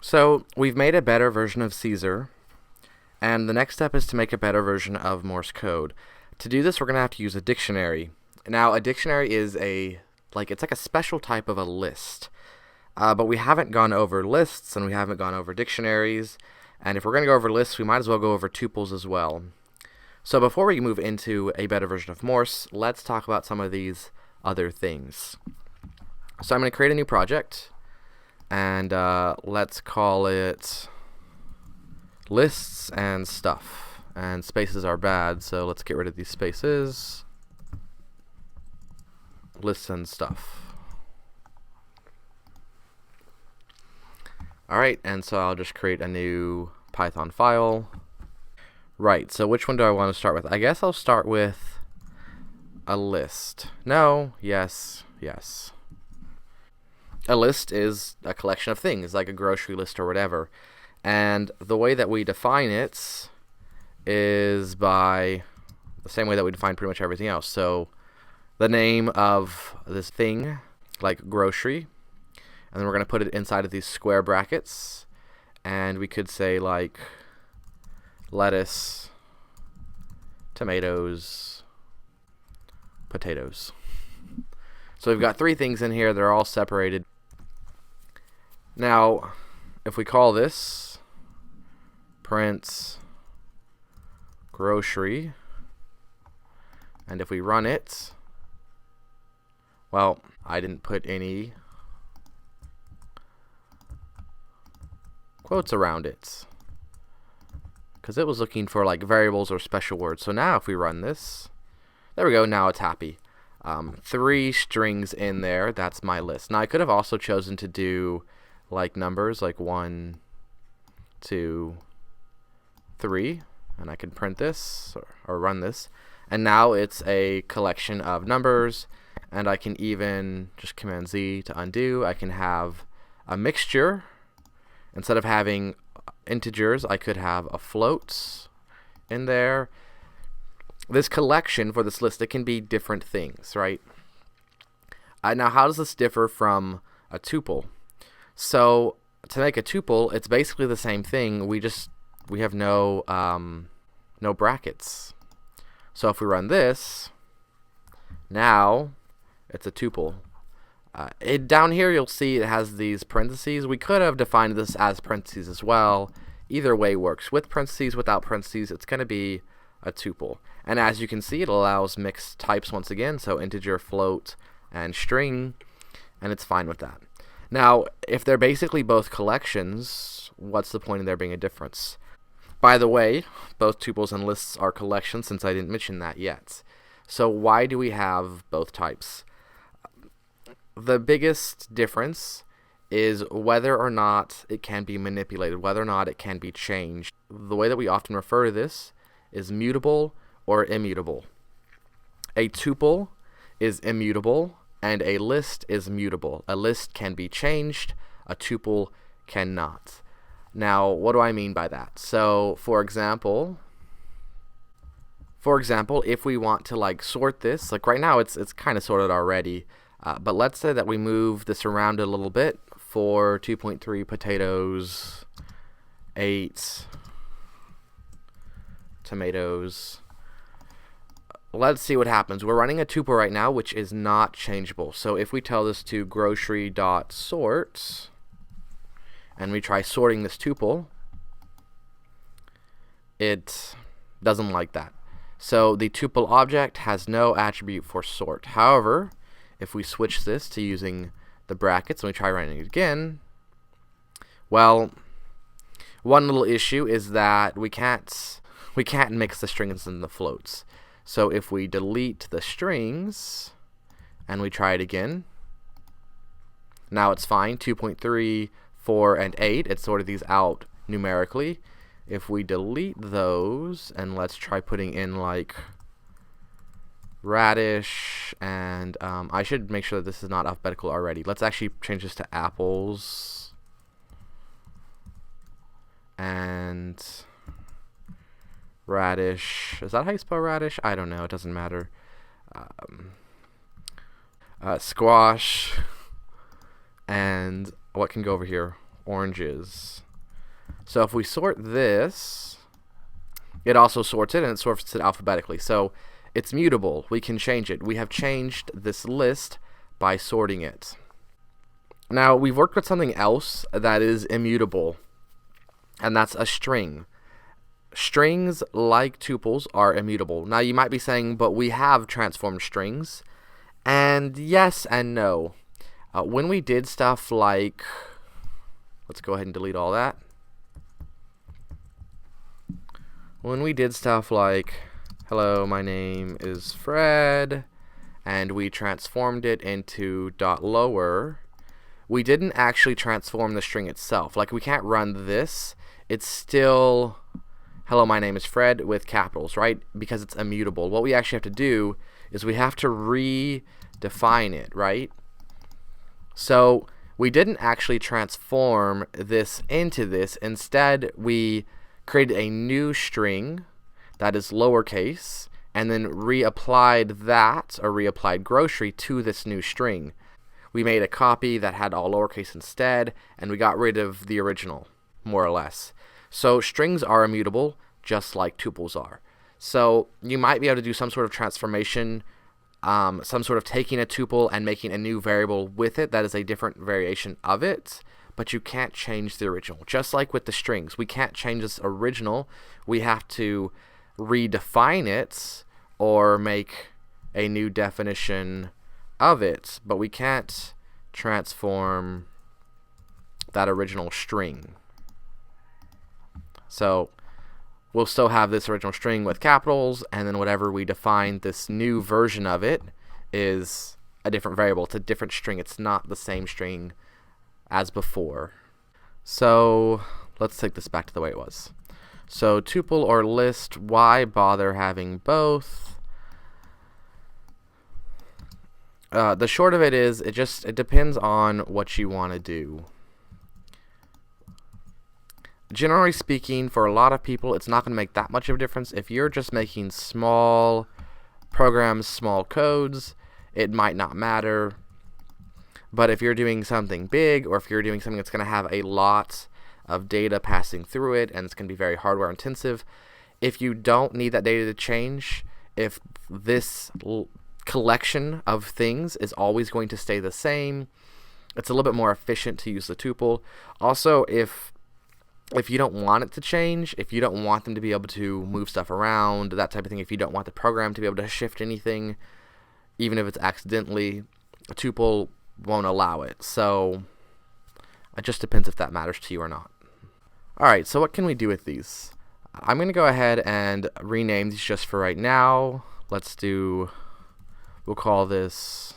So we've made a better version of Caesar, and the next step is to make a better version of Morse code. To do this, we're going to have to use a dictionary. Now, a dictionary is it's like a special type of a list. But we haven't gone over lists, and we haven't gone over dictionaries. And if we're going to go over lists, we might as well go over tuples as well. So before we move into a better version of Morse, let's talk about some of these other things. So I'm going to create a new project, and let's call it Lists and Stuff. And spaces are bad, so let's get rid of these spaces. Lists and Stuff. Alright, and so I'll just create a new Python file. Right, so which one do I want to start with? I guess I'll start with a list. No, yes, yes. A list is a collection of things, like a grocery list or whatever. And the way that we define it is by the same way that we define pretty much everything else. So the name of this thing, like grocery, and then we're going to put it inside of these square brackets. And we could say like lettuce, tomatoes, potatoes. So we've got three things in here. They're all separated. Now, if we call this print grocery, and if we run it, well, I didn't put any quotes around it because it was looking for like variables or special words. So now if we run this, there we go, now it's happy. 3 strings in there, that's my list. Now I could have also chosen to do like numbers, like 1, 2, 3, and I can print this or run this, and now it's a collection of numbers. And I can even just Command Z to undo. I can have a mixture. Instead of having integers, I could have a float in there. This collection for this list, it can be different things, right? Now, how does this differ from a tuple? So to make a tuple, it's basically the same thing. We have no brackets. So if we run this, now it's a tuple. Down here you'll see it has these parentheses. We could have defined this as parentheses as well. Either way works. With parentheses, without parentheses, it's going to be a tuple. And as you can see, it allows mixed types once again, so integer, float, and string, and it's fine with that. Now, if they're basically both collections, what's the point of there being a difference? By the way, both tuples and lists are collections, since I didn't mention that yet. So why do we have both types? The biggest difference is whether or not it can be manipulated, whether or not it can be changed. The way that we often refer to this is mutable or immutable. A tuple is immutable, and a list is mutable. A list can be changed, a tuple cannot. Now, what do I mean by that? So, for example, if we want to like sort this, like right now it's kind of sorted already. But let's say that we move this around a little bit for 2.3 potatoes, 8 tomatoes. Let's see what happens. We're running a tuple right now, which is not changeable. So if we tell this to grocery.sort, and we try sorting this tuple, it doesn't like that. So the tuple object has no attribute for sort. However, if we switch this to using the brackets and we try running it again, well, one little issue is that we can't mix the strings and the floats. So if we delete the strings and we try it again, now it's fine. 2.3, 4, and 8, it sorted these out numerically. If we delete those and let's try putting in like radish, and I should make sure that this is not alphabetical already. Let's actually change this to apples and radish. Is that how you spell radish? I don't know. It doesn't matter. Squash, and what can go over here? oranges. So if we sort this, it also sorts it, and it sorts it alphabetically. So it's mutable. We can change it. We have changed this list by sorting it. Now, we've worked with something else that is immutable, and that's a string. Strings, like tuples, are immutable. Now, you might be saying, but we have transformed strings. And yes and no. When we did stuff like, let's go ahead and delete all that. When we did stuff like, hello, my name is Fred, and we transformed it into .lower, we didn't actually transform the string itself. Like, we can't run this. It's still, hello, my name is Fred with capitals, right? Because it's immutable. What we actually have to do is we have to redefine it, right? So we didn't actually transform this into this. Instead, we created a new string that is lowercase, and then reapplied that, or reapplied grocery, to this new string. We made a copy that had all lowercase instead, and we got rid of the original, more or less. So strings are immutable, just like tuples are. So you might be able to do some sort of transformation, some sort of taking a tuple and making a new variable with it that is a different variation of it, but you can't change the original. Just like with the strings, we can't change this original. We have to redefine it or make a new definition of it, but we can't transform that original string. So we'll still have this original string with capitals, and then whatever we define this new version of it is a different variable. It's a different string. It's not the same string as before. So let's take this back to the way it was. So tuple or list, why bother having both? The short of it is, it depends on what you want to do. Generally speaking, for a lot of people, it's not going to make that much of a difference. If you're just making small programs, small codes, it might not matter. But if you're doing something big, or if you're doing something that's going to have a lot of data passing through it, and it's going to be very hardware intensive, if you don't need that data to change, if this collection of things is always going to stay the same, it's a little bit more efficient to use the tuple. Also, if you don't want it to change, if you don't want them to be able to move stuff around, that type of thing, if you don't want the program to be able to shift anything, even if it's accidentally, a tuple won't allow it. So it just depends if that matters to you or not. Alright, so what can we do with these? I'm going to go ahead and rename these just for right now. We'll call this,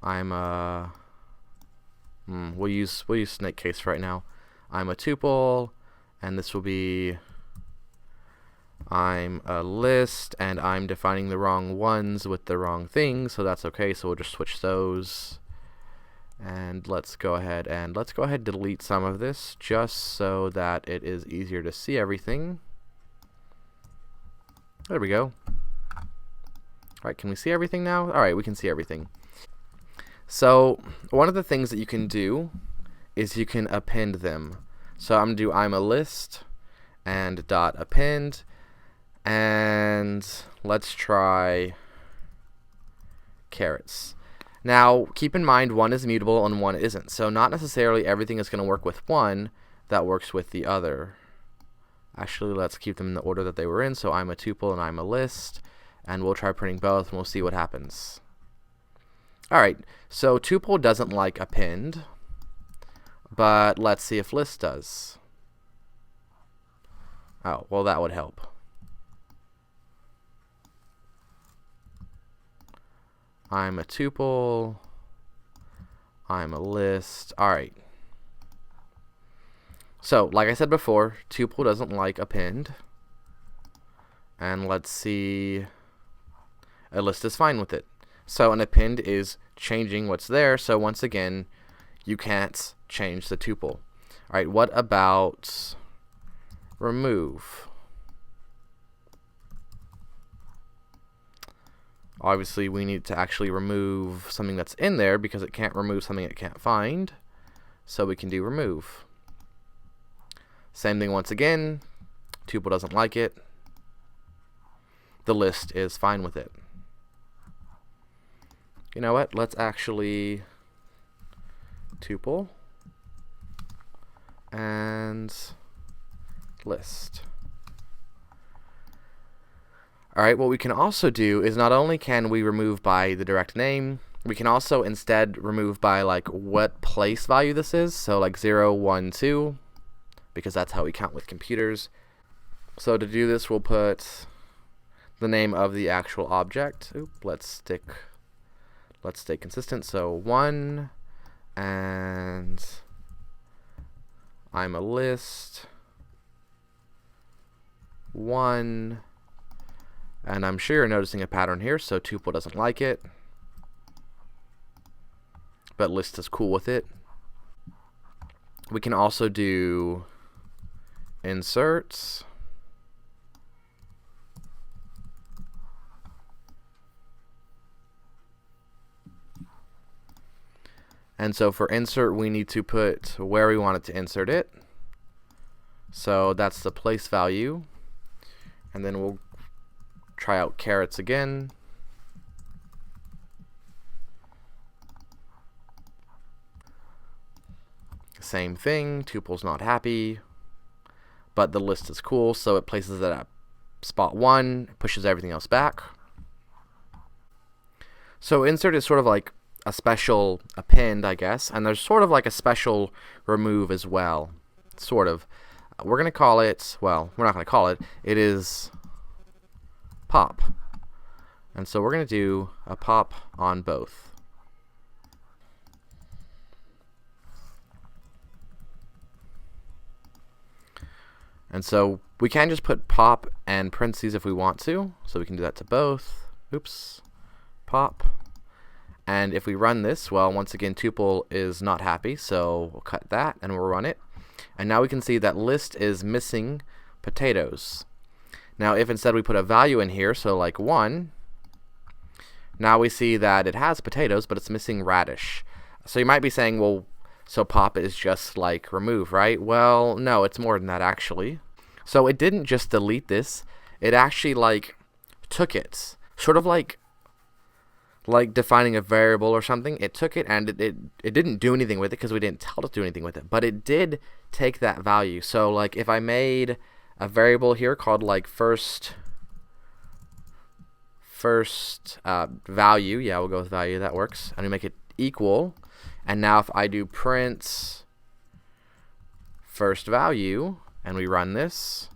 we'll use snake case for right now. I'm a tuple, and this will be, I'm a list, and I'm defining the wrong ones with the wrong things, so that's okay. So we'll just switch those, and let's go ahead and delete some of this just so that it is easier to see everything. There we go. Alright, can we see everything now? Alright, we can see everything. So one of the things that you can do is you can append them. So I'm going to do I'm a list and dot append, and let's try carrots. Now keep in mind, one is mutable and one isn't, so not necessarily everything is going to work with one that works with the other. Actually, let's keep them in the order that they were in. So I'm a tuple and I'm a list, and we'll try printing both, and we'll see what happens. Alright, so tuple doesn't like append, but let's see if list does. Oh, well, that would help. I'm a tuple, I'm a list. Alright. So, like I said before, tuple doesn't like append. And let's see, a list is fine with it. So an append is changing what's there, so once again, you can't change the tuple. Alright, what about remove? Obviously, we need to actually remove something that's in there because it can't remove something it can't find. So we can do remove. Same thing once again. Tuple doesn't like it. The list is fine with it. You know what? Let's actually tuple and list. Alright, what we can also do is not only can we remove by the direct name, we can also instead remove by like what place value this is. So like 0, 1, 2, because that's how we count with computers. So to do this, we'll put the name of the actual object. Let's stay consistent. So 1, and I'm a list 1. And I'm sure you're noticing a pattern here, so tuple doesn't like it, but list is cool with it. We can also do inserts, and so for insert we need to put where we want it to insert it. So that's the place value, and then we'll try out carrots again. Same thing, tuple's not happy, but the list is cool, so it places it at spot 1, pushes everything else back. So insert is sort of like a special append, I guess, and there's sort of like a special remove as well. Sort of. We're going to call it, well, we're not going to call it, it is pop. And so we're going to do a pop on both. And so we can just put pop and parentheses if we want to. So we can do that to both. Oops. Pop. And if we run this, well, once again, tuple is not happy. So we'll cut that and we'll run it. And now we can see that list is missing potatoes. Now, if instead we put a value in here, so like 1, now we see that it has potatoes, but it's missing radish. So you might be saying, well, so pop is just like remove, right? Well, no, it's more than that, actually. So it didn't just delete this. It actually, like, took it. Sort of like defining a variable or something. It took it and it didn't do anything with it because we didn't tell it to do anything with it. But it did take that value. So, like, if I made a variable here called like first value, yeah, we'll go with value, that works, and we make it equal, and now if I do print first value and we run this,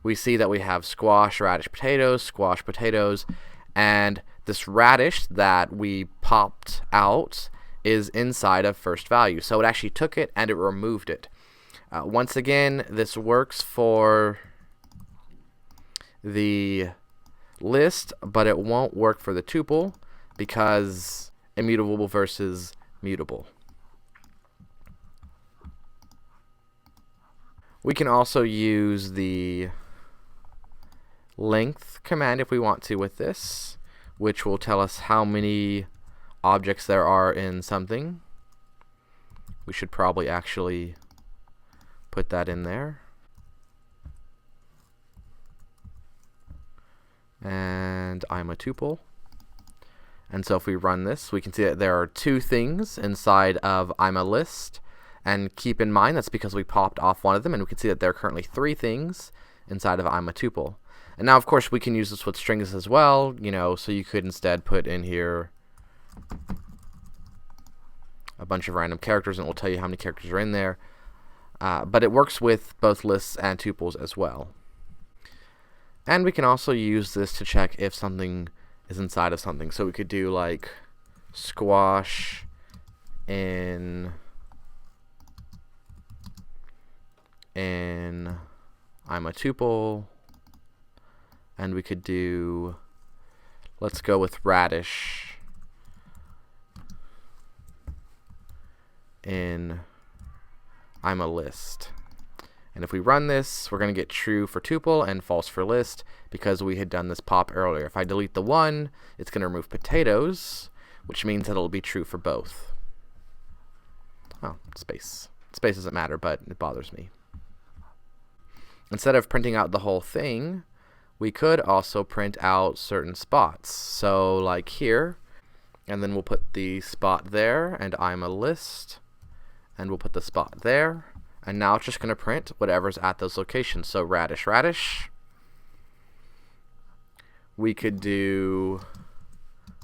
we see that we have squash, radish, potatoes, and this radish that we popped out is inside of first value. So it actually took it and it removed it. Once again, this works for the list, but it won't work for the tuple because immutable versus mutable. We can also use the length command if we want to with this, which will tell us how many objects there are in something. We should probably actually put that in there. And I'm a tuple. And so if we run this, we can see that there are 2 things inside of I'm a list. And keep in mind that's because we popped off one of them, and we can see that there are currently 3 things inside of I'm a tuple. And now, of course, we can use this with strings as well, you know, so you could instead put in here a bunch of random characters, and it will tell you how many characters are in there. But it works with both lists and tuples as well. And we can also use this to check if something is inside of something. So we could do like squash in I'm a tuple, and we could do, let's go with radish in I'm a list. And if we run this, we're going to get true for tuple and false for list because we had done this pop earlier. If I delete the 1, it's going to remove potatoes, which means that it'll be true for both. Oh, space. Space doesn't matter, but it bothers me. Instead of printing out the whole thing, we could also print out certain spots. So like here, and then we'll put the spot there, and I'm a list, and we'll put the spot there. And now it's just going to print whatever's at those locations. So radish, radish. We could do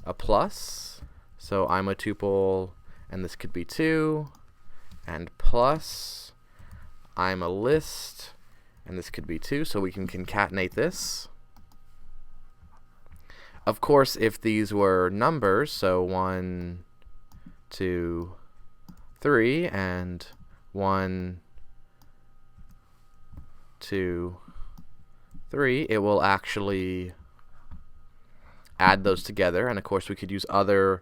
a plus. So I'm a tuple, and this could be 2. And plus, I'm a list, and this could be 2. So we can concatenate this. Of course, if these were numbers, so 1, 2, 3, and 1, 2, 3, it will actually add those together. And of course we could use other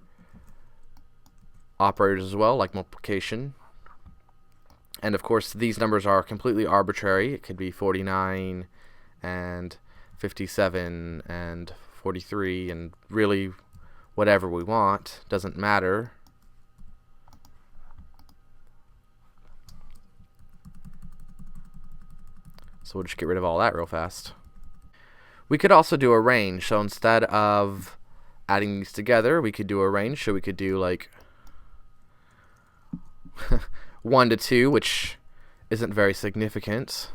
operators as well, like multiplication. And of course these numbers are completely arbitrary. It could be 49 and 57 and 43 and really whatever we want, doesn't matter. So we'll just get rid of all that real fast. We could also do a range. So instead of adding these together, we could do a range. So we could do like 1 to 2, which isn't very significant,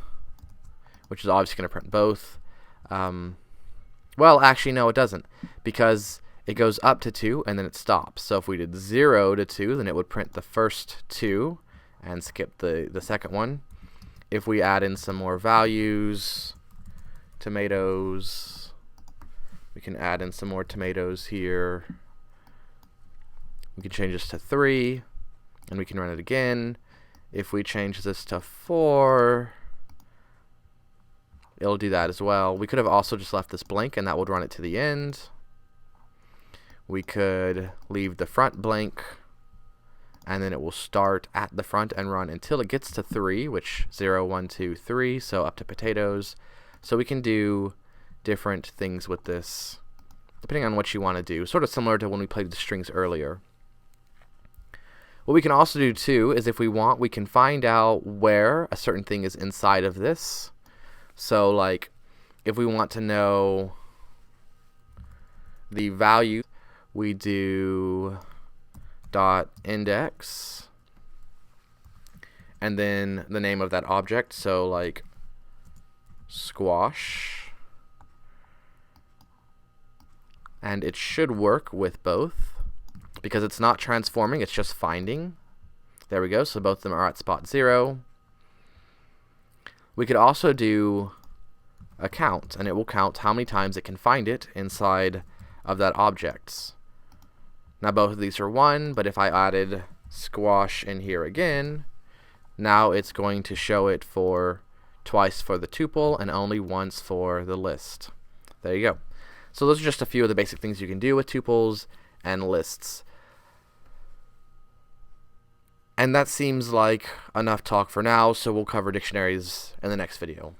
which is obviously going to print both. Well, actually, no, it doesn't, because it goes up to 2 and then it stops. So if we did 0 to 2, then it would print the first 2 and skip the second one. If we add in some more values, tomatoes, we can add in some more tomatoes here. We can change this to 3, and we can run it again. If we change this to 4, it'll do that as well. We could have also just left this blank, and that would run it to the end. We could leave the front blank, and then it will start at the front and run until it gets to 3, which 0, 1, 2, 3, so up to potatoes. So we can do different things with this, depending on what you want to do, sort of similar to when we played the strings earlier. What we can also do too is if we want, we can find out where a certain thing is inside of this. So like if we want to know the value, we do dot index and then the name of that object, so like squash, and it should work with both because it's not transforming, it's just finding. There we go, so both of them are at spot 0. We could also do a count, and it will count how many times it can find it inside of that object. Now both of these are 1, but if I added squash in here again, now it's going to show it for twice for the tuple and only once for the list. There you go. So those are just a few of the basic things you can do with tuples and lists. And that seems like enough talk for now, so we'll cover dictionaries in the next video.